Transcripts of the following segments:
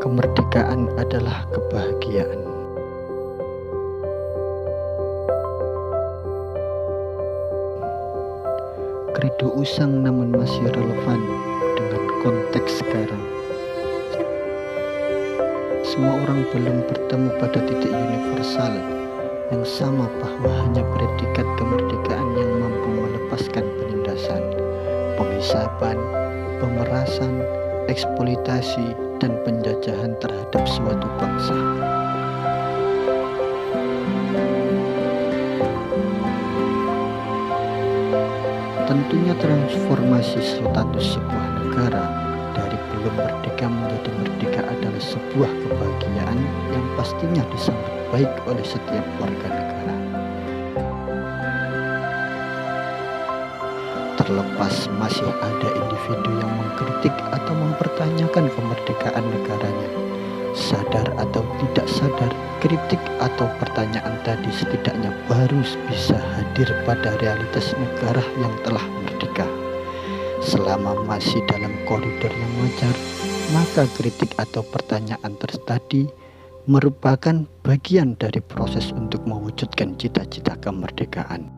Kemerdekaan adalah kebahagiaan. Kredo usang namun masih relevan dengan konteks sekarang. Semua orang belum bertemu pada titik universal yang sama, bahwa hanya predikat kemerdekaan yang mampu melepaskan penindasan, penghisapan, pemerasan, eksploitasi, dan penjajahan terhadap suatu bangsa. Tentunya transformasi status sebuah negara dari belum merdeka menjadi merdeka adalah sebuah kebahagiaan yang pastinya disambut baik oleh setiap warga negara. Terlepas masih ada individu yang mengkritik atau mempertanyakan kemerdekaan negaranya, sadar atau tidak sadar, kritik atau pertanyaan tadi setidaknya baru bisa hadir pada realitas negara yang telah merdeka. Selama masih dalam koridor yang wajar, maka kritik atau pertanyaan tadi merupakan bagian dari proses untuk mewujudkan cita-cita kemerdekaan.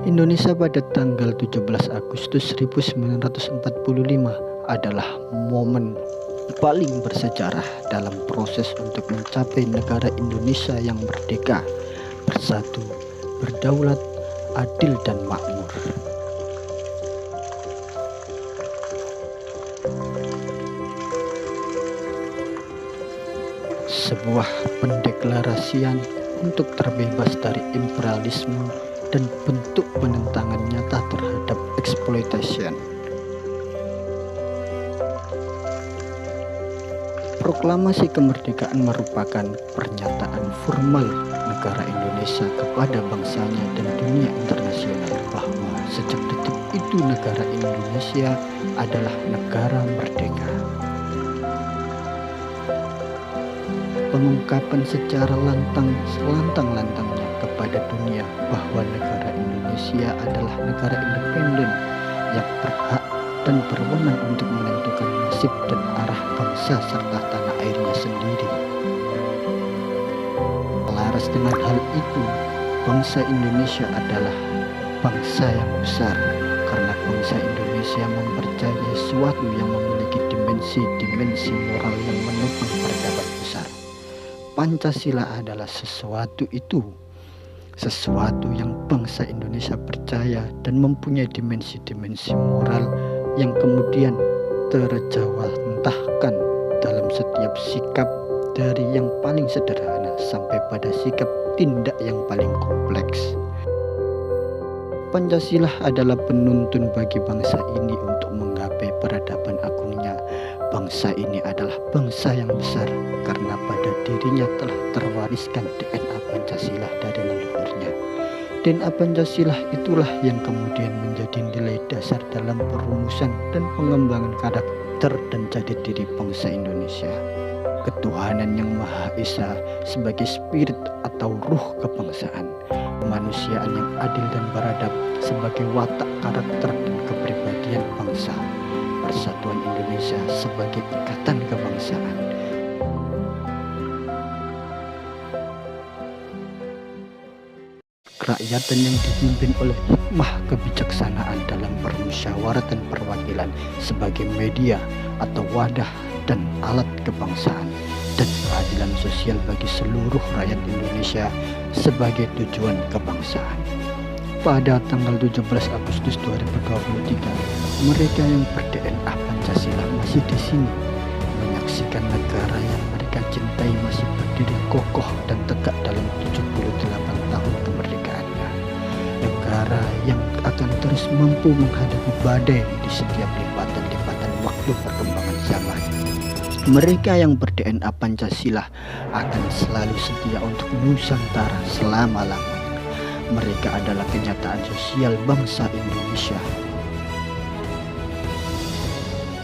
Indonesia pada tanggal 17 Agustus 1945 adalah momen paling bersejarah dalam proses untuk mencapai negara Indonesia yang merdeka, bersatu, berdaulat, adil, dan makmur. Sebuah pendeklarasian untuk terbebas dari imperialisme dan bentuk penentangan nyata terhadap exploitation. Proklamasi kemerdekaan merupakan pernyataan formal negara Indonesia kepada bangsanya dan dunia internasional bahwa sejak detik itu negara Indonesia adalah negara merdeka. Pengungkapan secara selantang-lantangnya kepada dunia bahwa negara Indonesia adalah negara independen yang berhak dan berwenang untuk menentukan nasib dan arah bangsa serta tanah airnya sendiri. Selaras dengan hal itu, bangsa Indonesia adalah bangsa yang besar karena bangsa Indonesia mempercayai sesuatu yang memiliki dimensi moral yang menopang peradaban besar. Pancasila adalah sesuatu yang bangsa Indonesia percaya dan mempunyai dimensi moral yang kemudian terjawantahkan dalam setiap sikap, dari yang paling sederhana sampai pada sikap tindak yang paling kompleks. Pancasila adalah penuntun bagi bangsa ini untuk menggapai peradaban agungnya. Bangsa ini adalah bangsa yang besar karena pada dirinya telah terwariskan DNA Pancasila dari leluhurnya. DNA Pancasila itulah yang kemudian menjadi nilai dasar dalam perumusan dan pengembangan karakter dan jati diri bangsa Indonesia. Ketuhanan yang Maha Esa sebagai spirit atau ruh kebangsaan, kemanusiaan yang adil dan beradab sebagai watak karakter dan kepribadian bangsa, persatuan Indonesia sebagai ikatan kebangsaan. Kerakyatan yang dipimpin oleh hikmah kebijaksanaan dalam permusyawaratan perwakilan sebagai media atau wadah dan alat kebangsaan, dan keadilan sosial bagi seluruh rakyat Indonesia sebagai tujuan kebangsaan. Pada tanggal 17 Agustus 2023, mereka yang ber-DNA Pancasila masih di sini, menyaksikan negara yang mereka cintai masih berdiri kokoh dan tegak dalam 78 tahun kemerdekaannya. Negara yang akan terus mampu menghadapi badai di setiap lipatan-lipatan waktu perkembangan zaman. Mereka yang ber-DNA Pancasila akan selalu setia untuk Nusantara selama-lamanya. Mereka adalah kenyataan sosial bangsa Indonesia.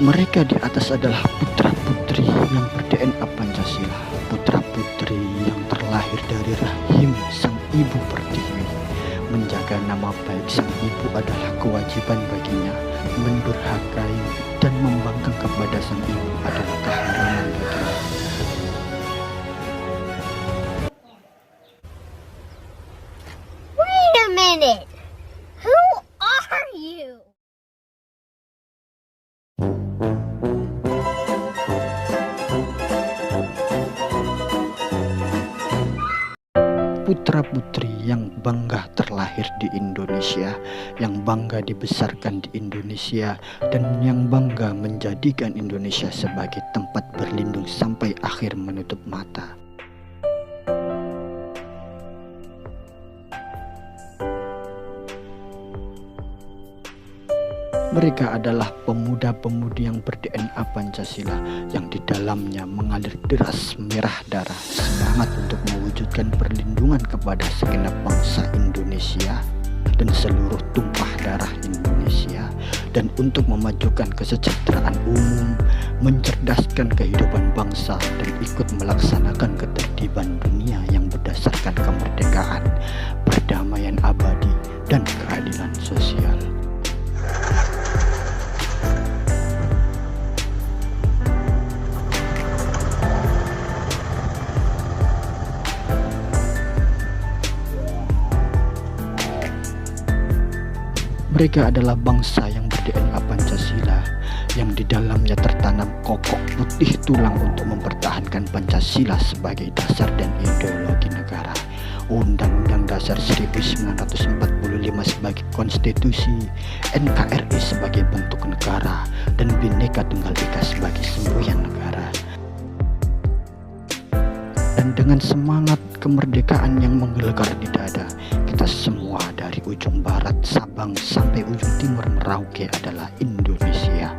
Mereka di atas adalah putra-putri yang ber-DNA Pancasila, putra-putri yang terlahir dari rahim sang ibu pertiwi. Menjaga nama baik sang ibu adalah kewajiban baginya, mendurhaka Putra-putri yang bangga terlahir di Indonesia, yang bangga dibesarkan di Indonesia, dan yang bangga menjadikan Indonesia sebagai tempat berlindung sampai akhir menutup mata. Mereka adalah pemuda-pemudi yang ber-DNA Pancasila, yang di dalamnya mengalir deras merah darah, semangat untuk mewujudkan perlindungan kepada segenap bangsa Indonesia dan seluruh tumpah darah Indonesia, dan untuk memajukan kesejahteraan umum, mencerdaskan kehidupan bangsa, dan ikut melaksanakan ketertiban dunia yang berdasarkan kemerdekaan, perdamaian abadi, dan keadilan sosial. Mereka adalah bangsa yang ber-DNA Pancasila, yang di dalamnya tertanam kokok putih tulang untuk mempertahankan Pancasila sebagai dasar dan ideologi negara, Undang-Undang Dasar 1945 sebagai konstitusi, NKRI sebagai bentuk negara, dan Bhinneka Tunggal Ika sebagai semboyan negara. Dan dengan semangat kemerdekaan yang menggelegar di dada, kita semua dari ujung barat Sabang sampai ujung timur Merauke adalah Indonesia.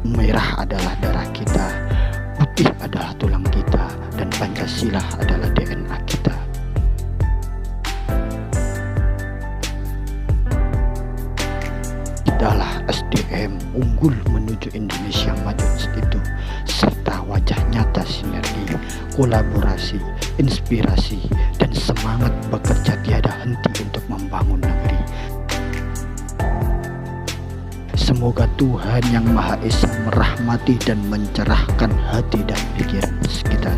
Merah adalah darah kita, putih adalah tulang kita, dan Pancasila adalah DNA kita. Kitalah SDM unggul menuju Indonesia maju itu, serta wajah nyata sinergi, kolaborasi, inspirasi, dan semangat bekerja tiada henti untuk membangun negeri. Semoga Tuhan Yang Maha Esa merahmati dan mencerahkan hati dan pikiran kita